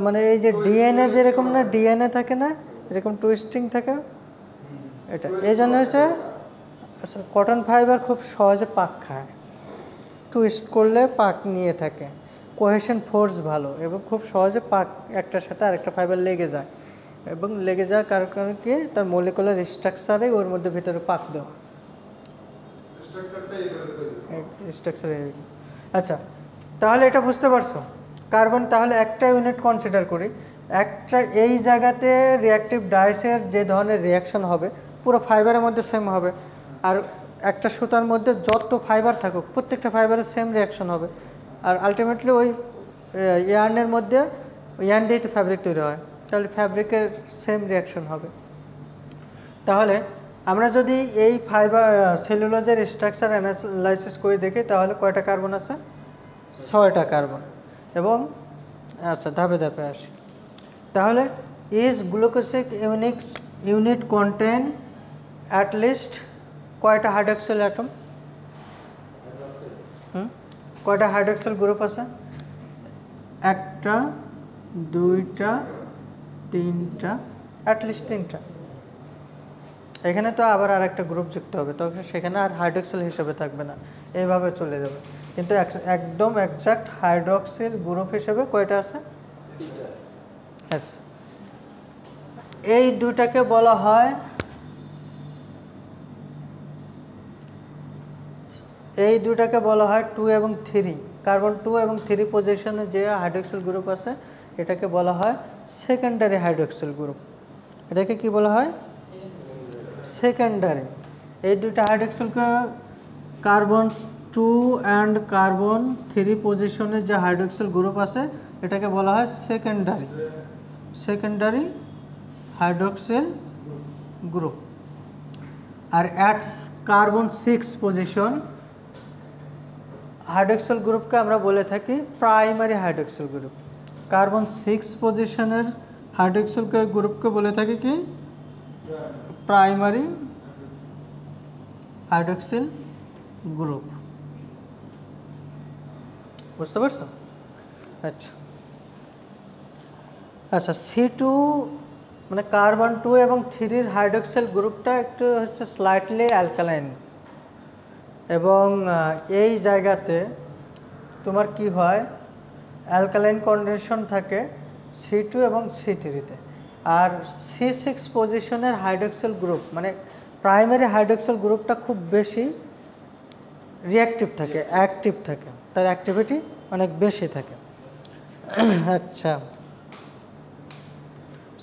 মানে এই যে ডিএনএ যেরকম না, ডিএনএ থাকে না এরকম টুইস্টিং থাকে, এটা এই জন্য হচ্ছে কটন ফাইবার খুব সহজে পাক খায়, টুইস্ট করলে পাক নিয়ে থাকে, কোহেশন ফোর্স ভালো, এবং খুব সহজে পাক একটার সাথে আরেকটা ফাইবার লেগে যায়, এবং লেগে যাওয়ার কারণে কি তার মলিকুলার স্ট্রাকচারে ওর মধ্যে ভিতরে পাক দেওয়া স্ট্রাকচারে। আচ্ছা, তাহলে এটা বুঝতে পারছো কার্বন। তাহলে একটা ইউনিট কনসিডার করি, একটা এই জায়গাতে রিঅ্যাক্টিভ ডাইসের যে ধরনের রিয়াকশন হবে পুরো ফাইবারের মধ্যে সেম হবে, আর একটা সুতার মধ্যে যত ফাইবার থাকুক প্রত্যেকটা ফাইবারের সেম রিয়াকশন হবে, আর আলটিমেটলি ওই ইয়ার্নের মধ্যে ইয়ার্ন দিয়ে ফ্যাব্রিক তৈরি হয়, তাহলে ফ্যাব্রিকের সেম রিয়াকশন হবে। তাহলে আমরা যদি এই ফাইবার সেলুলোজের স্ট্রাকচার অ্যানালাইসিস করে দেখি তাহলে কয়টা কার্বন আছে? 6টা কার্বন। এবং আচ্ছা ধাপে ধাপে আসি। তাহলে is glucosic unit contain at least কয়টা হাইড্রক্সিল অ্যাটম? কয়টা হাইড্রক্সিল গ্রুপ আছে? 1টা 2টা 3টা, অ্যাটলিস্ট 3টা। এখানে তো আবার আর একটা গ্রুপ যুক্ত হবে, তবে সেখানে আর হাইড্রক্সিল হিসেবে থাকবে না, এইভাবে চলে যাবে। কিন্তু একদম এক্সাক্ট হাইড্রক্সিল গ্রুপ হিসেবে কয়টা আছে? এই দুটাকে বলা হয় এই দুটাকে বলা হয় 2 এবং 3। কার্বন 2 এবং 3 পজিশনে যে হাইড্রক্সিল গ্রুপ আছে এটাকে বলা হয় সেকেন্ডারি হাইড্রক্সিল গ্রুপ। এটাকে কি বলা হয়? সেকেন্ডারি। এই দুটা হাইড্রক্সিলকে কার্বন 2 অ্যান্ড কার্বন 3 পজিশনে যে হাইড্রক্সিল গ্রুপ আছে এটাকে বলা হয় সেকেন্ডারি হাইড্রক্সিল গ্রুপ। আর অ্যাট কার্বন 6 পজিশন হাইড্রক্সিল গ্রুপকে আমরা বলে থাকি প্রাইমারি হাইড্রক্সিল গ্রুপ। কার্বন 6 পজিশনের হাইড্রক্সিল গ্রুপকে বলে থাকি কি? Primary hydroxyl group. বুঝতে পারছো? আচ্ছা আচ্ছা, C2 মানে কার্বন 2 এবং 3 হাইড্রক্সিল গ্রুপটা একটু হচ্ছে স্লাইটলি অ্যালকালাইন, এবং এই জায়গাতে তোমার কি হয়? অ্যালকালাইন কন্ডিশন থাকে C2 এবং C3-তে। আর C6 পজিশনের হাইড্রক্সিল গ্রুপ মানে প্রাইমারি হাইড্রক্সিল গ্রুপটা খুব বেশি রিঅ্যাক্টিভ থাকে, অ্যাক্টিভ থাকে, তার অ্যাক্টিভিটি অনেক বেশি থাকে। আচ্ছা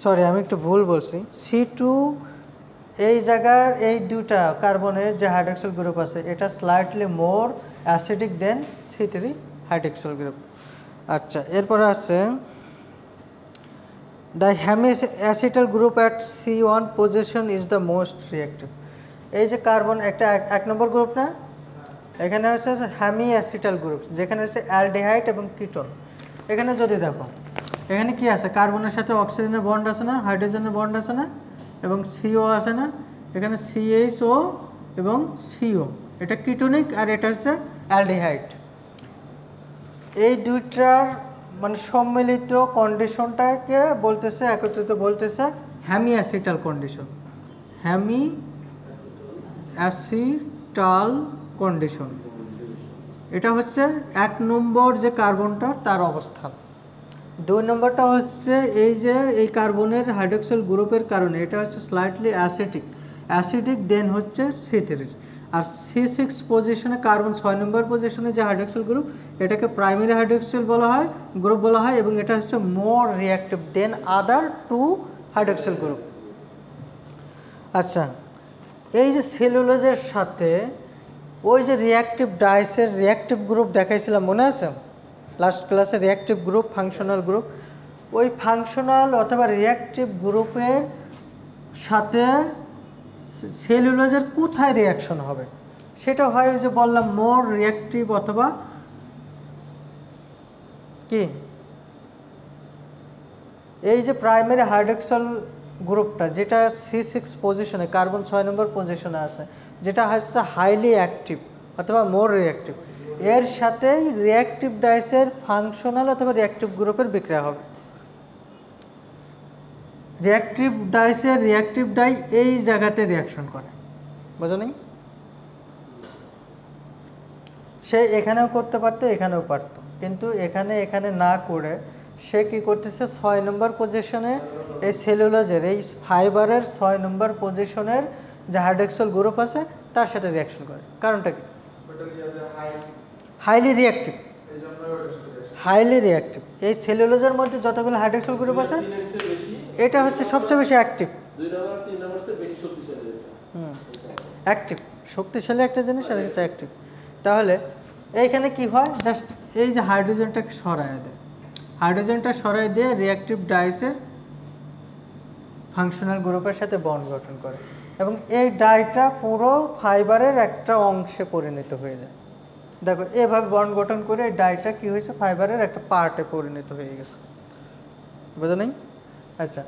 সরি, আমি একটু ভুল বলছি। C2 এই জায়গার এই দুটা কার্বনের যে হাইড্রক্সিল গ্রুপ আছে এটা স্লাইটলি মোর অ্যাসিডিক দেন C3 হাইড্রক্সিল গ্রুপ। আচ্ছা, এরপরে আছে the hemiacetal group at C1 position is the most reactive. এই যে কার্বন একটা 1 নম্বর গ্রুপ না, এখানে হচ্ছে হেমিঅ্যাসিটাল গ্রুপ, যেখানে হচ্ছে অ্যালডিহাইড এবং কিটোন। এখানে যদি দেখো এখানে কি আছে? কার্বনের সাথে অক্সিজেনের বন্ড আছে না, হাইড্রোজেনের বন্ড আছে না, এবং CO আছে না। এখানে CHO এবং CO, এটা কিটোনিক আর এটা হচ্ছে অ্যালডিহাইড। এই দুইটার মানে সম্মিলিত কন্ডিশনটাকে বলতেছে, একত্রিত বলতেছে হেমিঅ্যাসিটাল কন্ডিশন। হেমিঅ্যাসিটাল কন্ডিশন এটা হচ্ছে 1 নম্বর যে কার্বনটা তার অবস্থান। 2 নম্বরটা হচ্ছে এই যে এই কার্বনের হাইড্রক্সিল গ্রুপের কারণে এটা হচ্ছে স্লাইটলি অ্যাসিডিক দেন হচ্ছে C3। আর C6 পজিশনে কার্বন 6 নম্বর পজিশনে যে হাইড্রক্সিল গ্রুপ এটাকে প্রাইমারি হাইড্রক্সিল গ্রুপ বলা হয়, এবং এটা হচ্ছে মোর রিঅ্যাক্টিভ দেন আদার 2 হাইড্রক্সিল গ্রুপ। আচ্ছা, এই যে সেলুলোজের সাথে ওই যে রিঅ্যাক্টিভ ডাইসের রিঅ্যাক্টিভ গ্রুপ দেখাইছিলাম, মনে আছে লাস্ট ক্লাসে? Reactive group, functional group. ওই ফাংশনাল অথবা রিঅ্যাক্টিভ গ্রুপের সাথে সেলুলোজের কোথায় রিঅ্যাকশন হবে সেটা হয় ওই যে বললাম মোর রিঅ্যাক্টিভ অথবা কি এই যে প্রাইমারি হাইড্রক্সিল গ্রুপটা যেটা C6 পজিশনে কার্বন 6 নম্বর পজিশনে আছে, যেটা হচ্ছে হাইলি অ্যাক্টিভ অথবা মোর রিঅ্যাক্টিভ, এর সাথেই রিঅ্যাক্টিভ ডাইসের ফাংশনাল অথবা রিঅ্যাক্টিভ গ্রুপের বিক্রিয়া হবে। রিঅ্যাক্টিভ ডাইসের রিঅ্যাক্টিভ ডাই এই জায়গাতে রিঅ্যাকশন করে, বুঝো নি? সে এখানেও করতে পারতো, এখানেও পারতো, কিন্তু এখানে না করে সে কি করতেছে 6 নম্বর পজিশনে এই সেলুলোজের এই ফাইবারের 6 নম্বর পজিশনের যে হাইড্রক্সিল গ্রুপ আছে তার সাথে রিঅ্যাকশন করে। কারণটা কি? Highly reactive. এই সেলুলোজের মধ্যে যতগুলো হাইড্রক্সিল গ্রুপ আছে এটা হচ্ছে সবচেয়ে বেশি অ্যাক্টিভ। অ্যাক্টিভ, শক্তিশালী একটা জিনিস আর হচ্ছে অ্যাক্টিভ। তাহলে এইখানে কি হয়? জাস্ট এই যে হাইড্রোজেনটাকে সরায় দেয়, হাইড্রোজেনটা সরাই দিয়ে রিঅ্যাক্টিভ ডাইসের ফাংশনাল গ্রুপের সাথে বন্ড গঠন করে এবং এই ডাইটা পুরো ফাইবারের একটা অংশে পরিণত হয়ে যায়। দেখো এভাবে বন্ড গঠন করে এই ডাইটা কি হয়েছে, ফাইবারের একটা পার্টে পরিণত হয়ে গেছে। বুঝো নাই? আচ্ছা,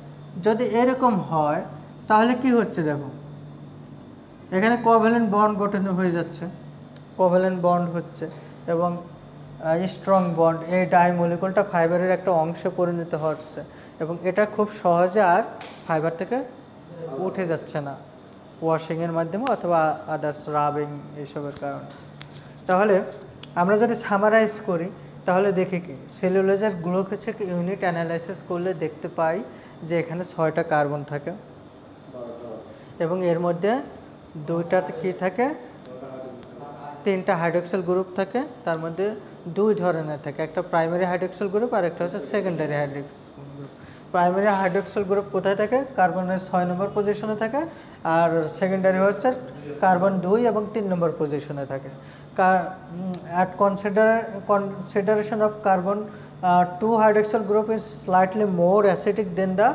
যদি এরকম হয় তাহলে কি হচ্ছে, দেখো এখানে কোভ্যালেন্ট বন্ড গঠন হয়ে যাচ্ছে, কোভ্যালেন্ট বন্ড হচ্ছে এবং স্ট্রং বন্ড, এই ডাই মলিকুলটা ফাইবারের একটা অংশে পরিণত হচ্ছে এবং এটা খুব সহজে আর ফাইবার থেকে উঠে যাচ্ছে না ওয়াশিংয়ের মাধ্যমে অথবা আদার্স রাবিং এইসবের কারণে। তাহলে আমরা যদি সামারাইজ করি তাহলে দেখি কি, সেলুলোজের গ্লুকোজের ইউনিট অ্যানালাইসিস করলে দেখতে পাই যে এখানে 6টা কার্বন থাকে এবং এর মধ্যে 2টা কি থাকে, 3টা হাইড্রোক্সিল গ্রুপ থাকে, তার মধ্যে 2 ধরনের থাকে, একটা প্রাইমারি হাইড্রোক্সিল গ্রুপ আর একটা হচ্ছে secondary hydroxyl group. Primary hydroxyl group কোথায় থাকে, কার্বনের 6 নম্বর পজিশনে থাকে, আর সেকেন্ডারি হচ্ছে কার্বন 2 এবং 3 নম্বর পজিশনে থাকে। At consideration of carbon 2 hydroxyl group is slightly more acidic than the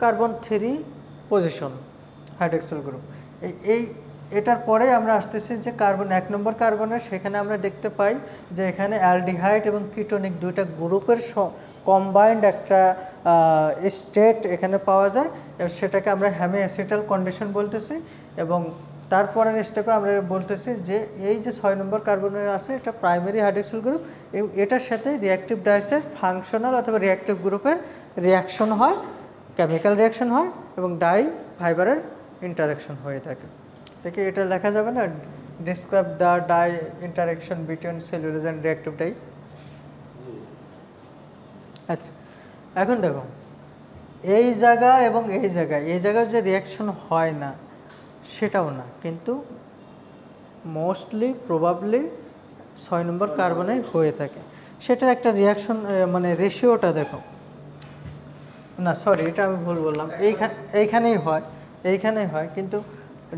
carbon 3 position hydroxyl group. এটার পরে আমরা আসতেছি যে কার্বন 1 নম্বর কার্বনের, সেখানে আমরা দেখতে পাই যে এখানে অ্যালডিহাইড এবং কিটোনিক 2টা গ্রুপের কম্বাইন্ড একটা স্টেট এখানে পাওয়া যায়, সেটাকে আমরা হ্যামি অ্যাসিটাল কন্ডিশন বলতেছি। এবং তারপরের স্টেপে আমরা বলতেছি যে এই যে 6 নম্বর কার্বনে আছে এটা প্রাইমারি হাইড্রোক্সিল গ্রুপ এবং এটার সাথে রিঅ্যাক্টিভ ডাইসের ফাংশনাল অথবা রিঅ্যাক্টিভ গ্রুপের রিয়াকশন হয়, কেমিক্যাল রিয়াকশন হয় এবং ডাই ফাইবারের ইন্টারাকশন হয়ে থাকে। দেখে এটা লেখা যাবে না, describe the dye interaction between cellulose and reactive dye. আচ্ছা, এখন দেখো এই জায়গা এবং এই জায়গায় যে রিয়াকশন হয় না সেটাও না, কিন্তু মোস্টলি প্রবাবলি 6 নম্বর কার্বনে হয়ে থাকে। সেটার একটা রিয়াকশন মানে রেশিওটা দেখো, না সরি এটা আমি ভুল বললাম, এইখানেই হয় কিন্তু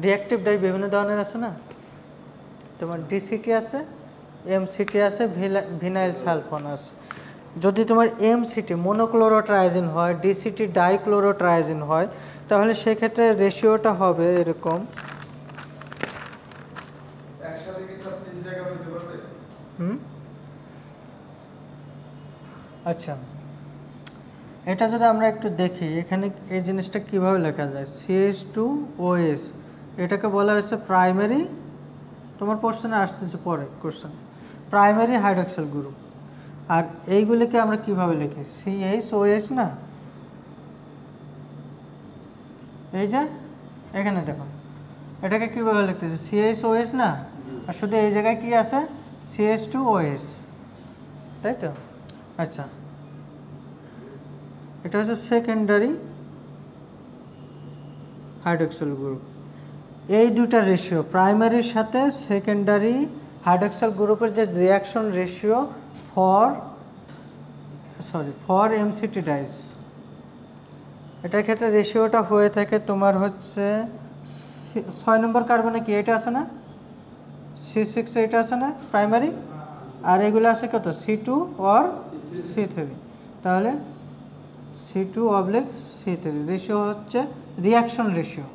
রিঅ্যাক্টিভ ডাই বিভিন্ন ধরনের আছে না, তোমার ডিসিটি আছে, এমসিটি আছে, ভিনাইল সালফোন আছে। যদি তোমার এমসিটি মনোক্লোরোট্রাইজিন হয়, ডিসিটি ডাইক্লোরোট্রাইজিন হয়, তাহলে সেক্ষেত্রে রেশিওটা হবে এরকম। আচ্ছা, এটা যদি আমরা একটু দেখি এখানে এই জিনিসটা কিভাবে লেখা যায়, CH2OS এটাকে বলা হয়েছে প্রাইমারি, তোমার কোশ্চেনে আসতেছে পরে কোশ্চেন, প্রাইমারি হাইড্রোক্সিল গ্রুপ। আর এইগুলিকে আমরা কিভাবে লিখি, CHOS না, এই যে এখানে দেখো এটাকে কিভাবে লিখতেছে CHOS না, আর শুধু এই জায়গায় কি আছে CH2OS, তাই তো? আচ্ছা, এটা হচ্ছে সেকেন্ডারি হাইড্রোক্সিল গ্রুপ। এই দুইটা রেশিও প্রাইমারির সাথে সেকেন্ডারি হাইড্রোক্সিল গ্রুপের যে reaction ratio for MCT dyes, এটার ক্ষেত্রে রেশিওটা হয়ে থাকে তোমার হচ্ছে 6 নম্বর কার্বনে কি এটা আছে না, C6 এটা আছে না প্রাইমারি, আর এগুলো আছে কত C2 or C3, তাহলে C2/C3 রেশিও হচ্ছে রিয়াকশন রেশিও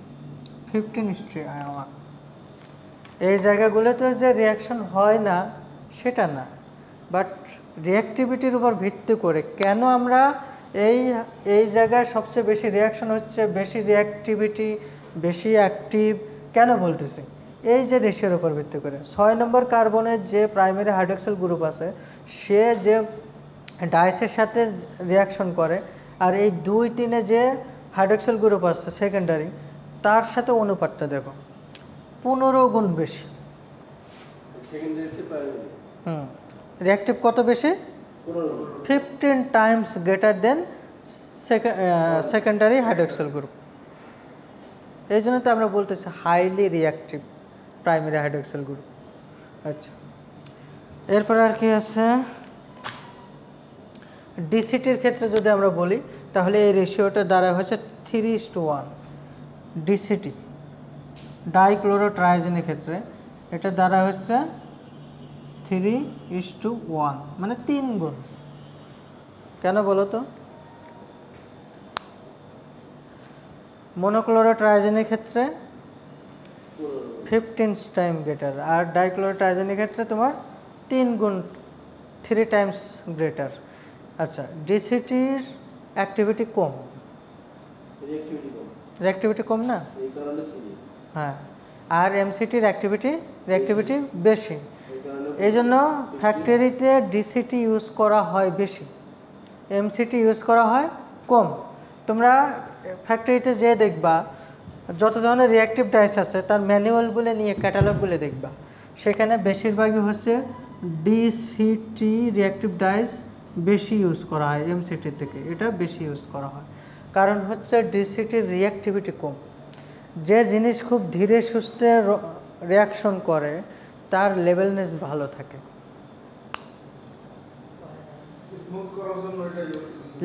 15:1। এই জায়গাগুলোতে যে রিয়াকশন হয় না সেটা না, বাট রিঅ্যাক্টিভিটির উপর ভিত্তি করে কেন আমরা এই জায়গায় সবচেয়ে বেশি রিয়াকশন হচ্ছে, বেশি রিঅ্যাক্টিভিটি, বেশি অ্যাক্টিভ কেন বলতেছি, এই যে রেশিওর উপর ভিত্তি করে 6 নম্বর কার্বনের যে প্রাইমারি হাইড্রোক্সিল গ্রুপ আছে সে যে ডাইসের সাথে রিয়াকশন করে, আর এই 2-3-এ যে হাইড্রোক্সিল গ্রুপ আছে সেকেন্ডারি, তার সাথে অনুপাতটা দেখো 15 গুণ বেশি। রিঅ্যাক্টিভ কত বেশি, 15 Times greater than secondary hydroxyl group. এই জন্য তো আমরা বলতেছি highly reactive primary hydroxyl group. আচ্ছা, এরপর আর কি আছে, ডিসিটির ক্ষেত্রে যদি আমরা বলি তাহলে এই রেশিওটা দ্বারা হচ্ছে 3:1। ডিসিটি ডাইক্লোরোট্রাইজিনের ক্ষেত্রে এটা দ্বারা হচ্ছে 3:1, মানে 3 গুণ। কেন বলো তো? মনোক্লোরোট্রাইজেনের ক্ষেত্রে 15 টাইম গ্রেটার, আর ডাইক্লোরোট্রাইজেনের ক্ষেত্রে তোমার 3 গুণ 3 টাইমস গ্রেটার। আচ্ছা, ডিসিটির অ্যাক্টিভিটি কম, রিঅ্যাক্টিভিটি কম না? হ্যাঁ, আর এমসিটির রিঅ্যাক্টিভিটি বেশি। এই জন্য ফ্যাক্টরিতে ডিসিটি ইউজ করা হয় বেশি, এমসিটি ইউজ করা হয় কম। তোমরা ফ্যাক্টরিতে যে দেখবা যত ধরনের রিঅ্যাক্টিভ ডাইস আছে তার ম্যানুয়ালগুলো নিয়ে ক্যাটালগুলো দেখবা, সেখানে বেশিরভাগই হচ্ছে ডিসিটি রিঅ্যাক্টিভ ডাইস বেশি ইউজ করা হয় এমসিটির থেকে, এটা বেশি ইউজ করা হয়। কারণ হচ্ছে ডিসিটির রিঅ্যাক্টিভিটি কম। যে জিনিস খুব ধীরে সুস্থে রিয়াকশন করে তার লেভেলনেস ভালো থাকে।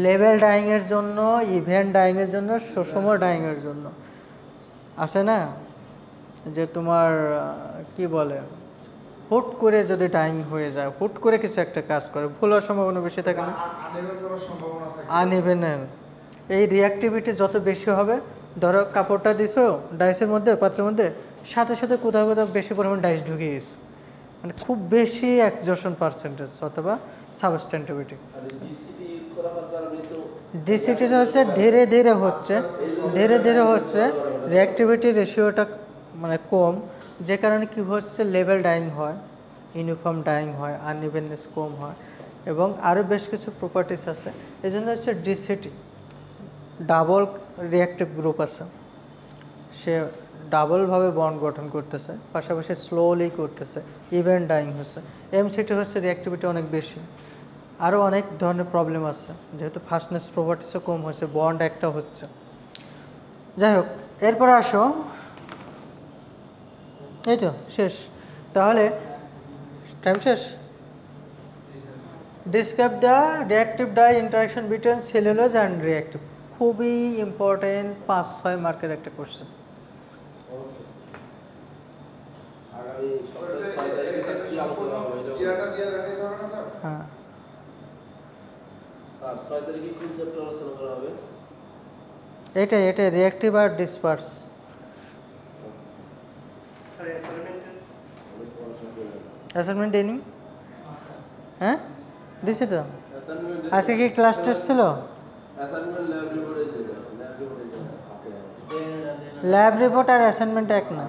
লেভেল ডাইংয়ের জন্য, ইভেন্ট ডাইংয়ের জন্য, সুষম ডাইংয়ের জন্য আছে না, যে তোমার কি বলে, হুট করে যদি ডাইং হয়ে যায়, হুট করে কিছু একটা কাজ করে, ভুল হওয়ার সম্ভাবনা বেশি থাকে না, আনইভেন। এই রিঅ্যাক্টিভিটি যত বেশি হবে, ধরো কাপড়টা দিছো ডাইসের মধ্যে, পাত্রের মধ্যে, সাথে সাথে কোথাও কোথাও বেশি পরিমাণ ডাইস ঢুকিয়ে গেছে, মানে খুব বেশি অ্যাবজর্পশন পার্সেন্টেজ অথবা সাবস্টেন্টিভিটি। ডিসিটিটা হচ্ছে ধীরে ধীরে হচ্ছে রিঅ্যাক্টিভিটি রেশিওটা মানে কম, যে কারণে কি হচ্ছে লেভেল ডাইং হয়, ইউনিফর্ম ডাইং হয়, আনইভেননেস কম হয়, এবং আরও বেশ কিছু প্রপার্টিস আছে। এই জন্য হচ্ছে ডিসিটি ডাবল রিঅ্যাক্টিভ গ্রুপ আছে, সে ডাবলভাবে বন্ড গঠন করতেছে, পাশাপাশি স্লোলি করতেছে, ইভেন্ট ডাইং হচ্ছে। এমসিটি হচ্ছে রিঅ্যাক্টিভিটি অনেক বেশি, আরও অনেক ধরনের প্রবলেম আছে, যেহেতু ফাস্টনেস প্রপার্টিসও কম হচ্ছে, বন্ড একটা হচ্ছে। যাই হোক, এরপর আসো, এই তো শেষ, তাহলে টাইম শেষ। Describe the reactive dye interaction between cellulose and reactive. খুবই ইম্পর্টেন্ট 5-6 মার্কের একটা কোশ্চেন। হ্যাঁ, এটাই রিঅ্যাক্টিভ আর ডিসপার্স। অ্যাসাইনমেন্ট দেয়নি? হ্যাঁ দিছি তো। আজকে কি ক্লাস টেস্ট ছিল? ল্যাব রিপোর্ট আর অ্যাসাইনমেন্ট এক না।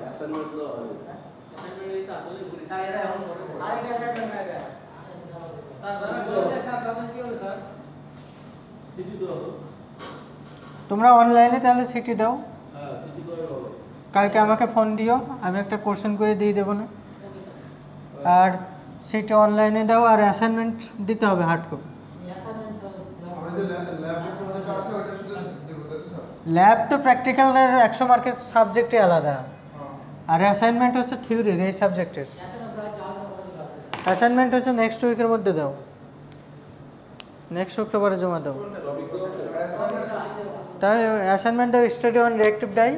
তোমরা অনলাইনে তাহলে সিটি দাও, কালকে আমাকে ফোন দিও, আমি একটা কোশ্চেন করে দিয়ে দেবো না। আর সিটি অনলাইনে দাও, আর অ্যাসাইনমেন্ট দিতে হবে হার্ড কপি। ল্যাব তো প্র্যাকটিক্যালের 100 মার্কের সাবজেক্টই আলাদা, আর অ্যাসাইনমেন্ট হচ্ছে থিওরির এই সাবজেক্টের। অ্যাসাইনমেন্ট হচ্ছে নেক্সট উইকের মধ্যে দাও, নেক্সট শুক্রবারে জমা দাও। তাহলে অ্যাসাইনমেন্ট দাও, স্টাডি অন রিঅ্যাক্টিভ ডাই।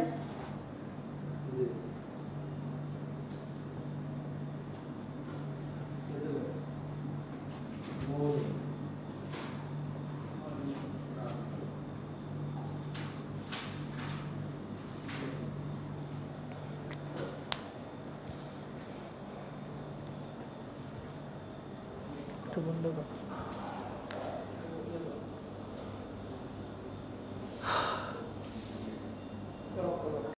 একটু বন্ধ করো।